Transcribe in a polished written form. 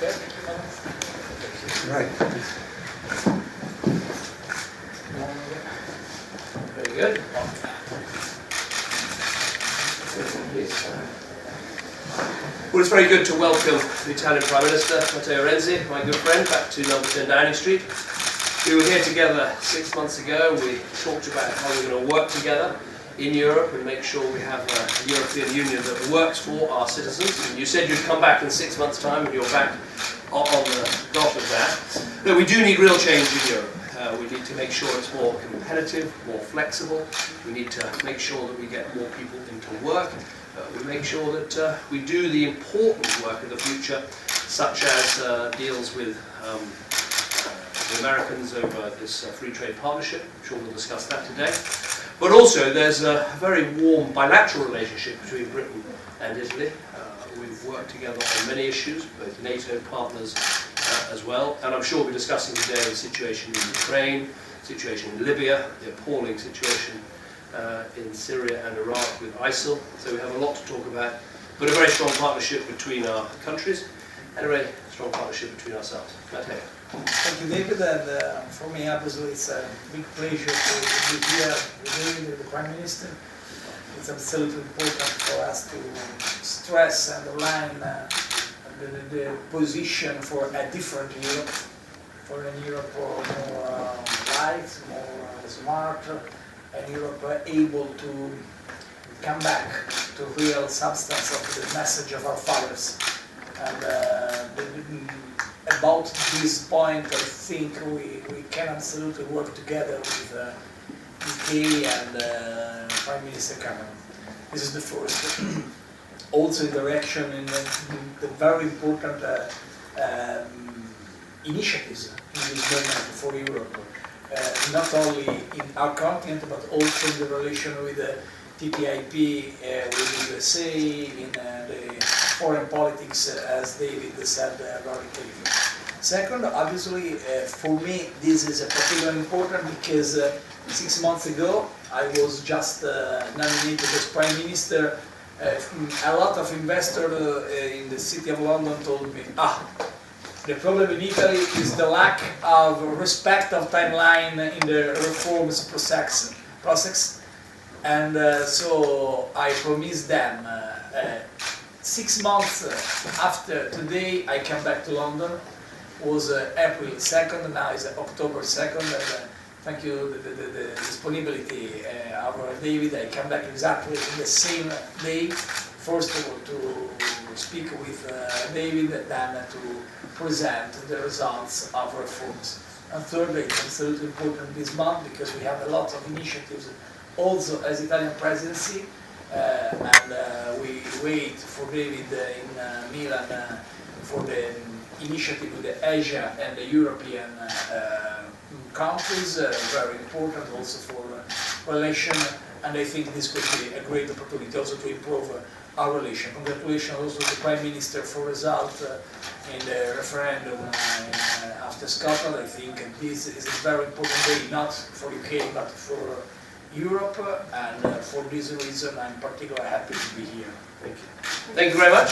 Okay. Right. Very good. Well, it's very good to welcome the Italian Prime Minister, Matteo Renzi, my good friend, back to number 10 Downing Street. We were here together 6 months ago. We talked about how we're going to work together in Europe and make sure we have a European Union that works for our citizens. And you said you'd come back in 6 months' time, and you're back on the dot of that. But we do need real change in Europe. We need to make sure it's more competitive, more flexible. We need to make sure that we get more people into work. We make sure that we do the important work of the future, such as deals with the Americans over this free trade partnership. I'm sure we'll discuss that today. But also there's a very warm bilateral relationship between Britain and Italy. We've worked together on many issues, both NATO partners as well, and I'm sure we'll be discussing today the situation in Ukraine, situation in Libya, the appalling situation in Syria and Iraq with ISIL. So we have a lot to talk about, but a very strong partnership between our countries and a very strong partnership between ourselves. Matteo. Thank you, David, and for me, obviously, it's a big pleasure to be here with the Prime Minister. It's absolutely important for us to stress and align the position for a different Europe, for a Europe more light, more smart, a Europe able to come back to real substance of the message of our fathers. And about this point, I think we can absolutely work together with UK and Prime Minister Cameron. This is the first. Also in direction in the very important initiatives in this moment for Europe, not only in our continent but also in the relation with the TTIP with the USA, in the foreign politics, as David said very clearly. Second, obviously, for me, this is particularly important because 6 months ago I was just nominated as Prime Minister. A lot of investors in the city of London told me, the problem in Italy is the lack of respect of timeline in the reforms process. And so I promised them 6 months after today I come back to London. It was April 2nd, now it's October 2nd. Thank you, the disponibility of David. I come back exactly in the same day. First of all, to speak with David, then to present the results of reforms. And thirdly, it's absolutely important this month because we have a lot of initiatives also as Italian presidency, and we wait for David in Milan for the initiative with the Asia and the European countries, very important also for relation, and I think this could be a great opportunity also to improve our relation. Congratulations also to the Prime Minister for result in the referendum after Scotland. I think this is a very important day, not for UK but for Europe, and for this reason I'm particularly happy to be here. Thank you. Thank you very much.